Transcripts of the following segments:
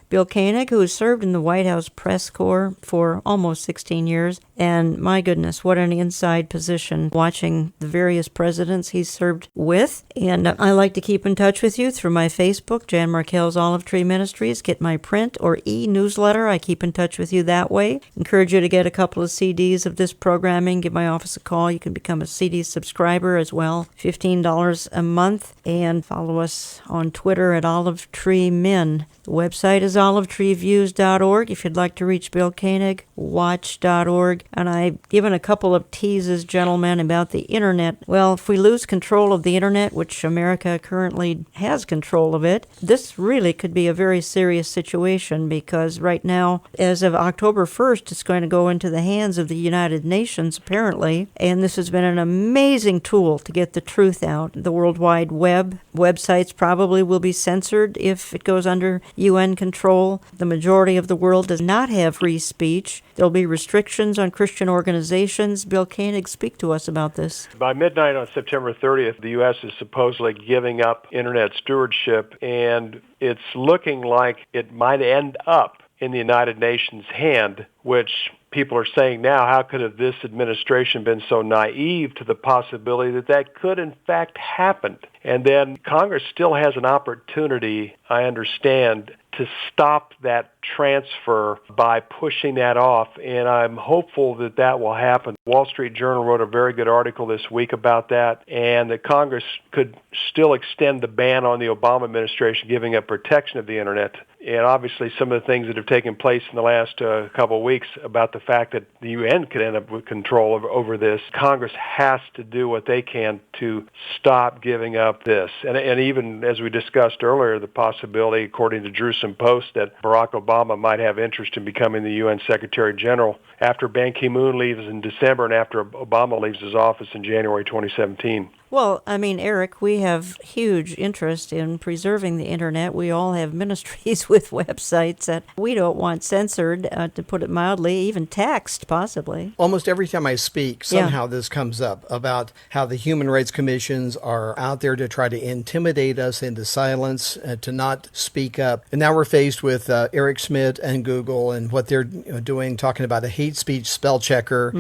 Bill Koenig, who has served in the White House press corps for almost 16 years. And my goodness, what an inside position watching the various presidents he's served with. And I like to keep in touch with you through my Facebook, Jan Markell's Olive Tree Ministries. Get my print or e-newsletter. I keep in touch with you that way. Encourage you to get a couple of CDs of this programming. Give my office a call. You can become a CD subscriber as well. $15 a month. And follow us on Twitter at Olive Tree Min. The website is olivetreeviews.org. If you'd like to reach Bill Koenig, watch.org. And I've given a couple of teases, gentlemen, about the Internet. Well, if we lose control of the Internet, which America currently has control of it, this really could be a very serious situation because right now, as of October 1st, it's going to go into the hands of the United Nations, apparently. And this has been an amazing tool to get the truth out. The World Wide Web websites probably will be censored if it goes under UN control. The majority of the world does not have free speech. There'll be restrictions on Christian organizations. Bill Koenig, speak to us about this. By midnight on September 30th, the U.S. is supposedly giving up Internet stewardship, and it's looking like it might end up in the United Nations' hand, which people are saying now, how could have this administration been so naive to the possibility that that could in fact happen? And then Congress still has an opportunity, I understand, to stop that transfer by pushing that off, and I'm hopeful that that will happen. Wall Street Journal wrote a very good article this week about that, and that Congress could still extend the ban on the Obama administration giving up protection of the Internet. And obviously some of the things that have taken place in the last couple of weeks about the fact that the UN could end up with control over this, Congress has to do what they can to stop giving up this. And even as we discussed earlier, the possibility, according to Jerusalem Post, that Barack Obama might have interest in becoming the UN Secretary General after Ban Ki-moon leaves in December and after Obama leaves his office in January 2017. Well, I mean, Eric, we have huge interest in preserving the Internet. We all have ministries with websites that we don't want censored, to put it mildly, even taxed, possibly. Almost every time I speak, somehow this comes up about how the human rights commissions are out there to try to intimidate us into silence, to not speak up. And now we're faced with Eric Schmidt and Google and what they're doing, talking about a hate speech spell checker.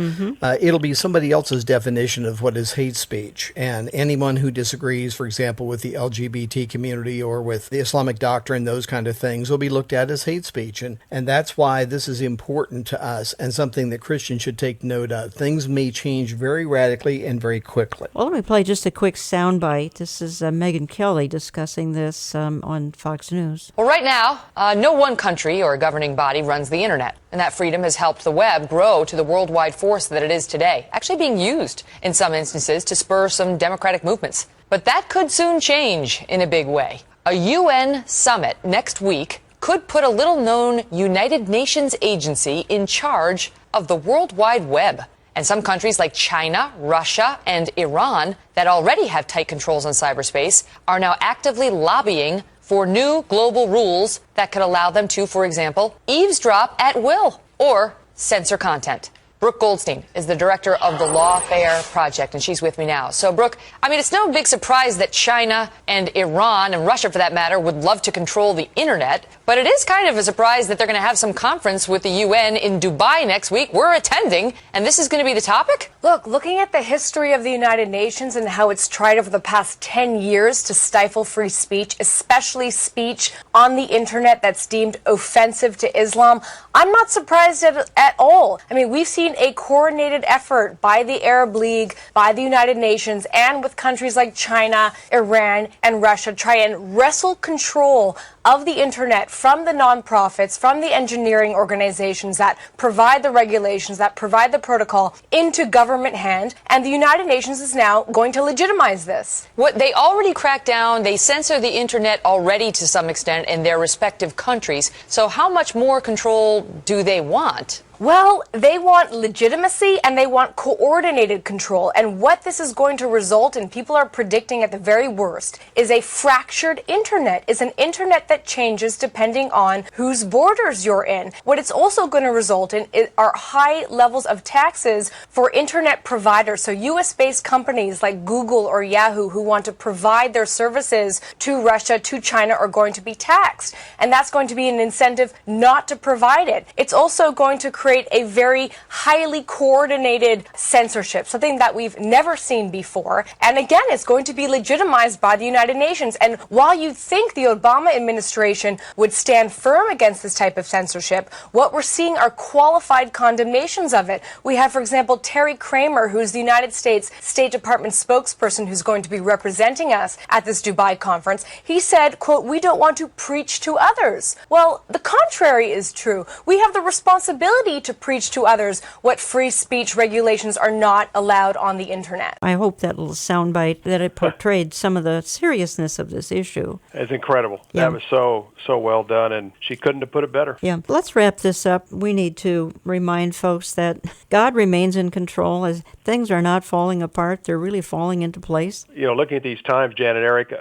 It'll be somebody else's definition of what is hate speech. And anyone who disagrees, for example, with the LGBT community or with the Islamic doctrine, those kind of things, will be looked at as hate speech. And that's why this is important to us and something that Christians should take note of. Things may change very radically and very quickly. Well, let me play just a quick soundbite. This is Megyn Kelly discussing this on Fox News. Well, right now, no one country or governing body runs the Internet. And that freedom has helped the web grow to the worldwide force that it is today, actually being used in some instances to spur some democratic movements. But that could soon change in a big way. A UN summit next week could put a little-known United Nations agency in charge of the World Wide Web. And some countries like China, Russia, and Iran that already have tight controls on cyberspace are now actively lobbying for new global rules that could allow them to, for example, eavesdrop at will or censor content. Brooke Goldstein is the director of the Lawfare Project, and she's with me now. So, Brooke, I mean, it's no big surprise that China and Iran, and Russia for that matter, would love to control the Internet. But it is kind of a surprise that they're going to have some conference with the UN in Dubai next week. We're attending, and this is going to be the topic? Look, looking at the history of the United Nations and how it's tried over the past 10 years to stifle free speech, especially speech on the Internet that's deemed offensive to Islam, I'm not surprised at all. I mean, we've seen a coordinated effort by the Arab League, by the United Nations, and with countries like China, Iran, and Russia try and wrestle control of the Internet from the nonprofits, from the engineering organizations that provide the regulations, that provide the protocol into government hand, and the United Nations is now going to legitimize this. What they already cracked down, they censor the Internet already to some extent in their respective countries. So how much more control do they want? Well, they want legitimacy and they want coordinated control. And what this is going to result in, people are predicting at the very worst, is a fractured internet, is an internet that changes depending on whose borders you're in. What it's also going to result in are high levels of taxes for internet providers. So US-based companies like Google or Yahoo who want to provide their services to Russia, to China, are going to be taxed. And that's going to be an incentive not to provide it. It's also going to create a very highly coordinated censorship, something that we've never seen before. And again, it's going to be legitimized by the United Nations. And while you think the Obama administration would stand firm against this type of censorship, what we're seeing are qualified condemnations of it. We have, for example, Terry Kramer, who's the United States State Department spokesperson who's going to be representing us at this Dubai conference. He said, quote, "We don't want to preach to others." Well, the contrary is true. We have the responsibility to preach to others what free speech regulations are not allowed on the internet. I hope that little soundbite that it portrayed some of the seriousness of this issue. It's incredible. Yeah. That was so well done, and she couldn't have put it better. Yeah, let's wrap this up. We need to remind folks that God remains in control. As things are not falling apart, they're really falling into place. Looking at these times, Jan and Eric,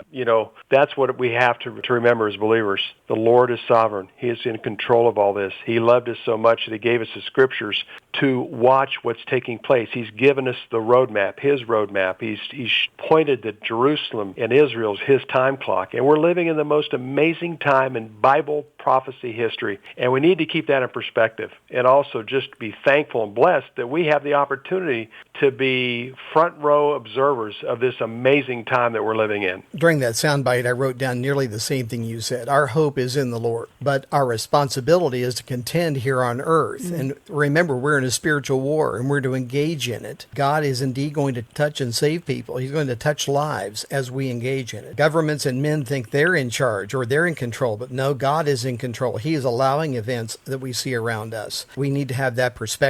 that's what we have to remember as believers. The Lord is sovereign. He is in control of all this. He loved us so much that he gave us the scriptures to watch what's taking place. He's given us the roadmap, his roadmap. He's pointed that Jerusalem and Israel is his time clock. And we're living in the most amazing time in Bible prophecy history. And we need to keep that in perspective and also just be thankful and blessed that we have the opportunity to be front row observers of this amazing time that we're living in. During that soundbite, I wrote down nearly the same thing you said. Our hope is in the Lord, but our responsibility is to contend here on earth. Mm-hmm. And remember, we're in a spiritual war and we're to engage in it. God is indeed going to touch and save people. He's going to touch lives as we engage in it. Governments and men think they're in charge or they're in control, but no, God is in control. He is allowing events that we see around us. We need to have that perspective.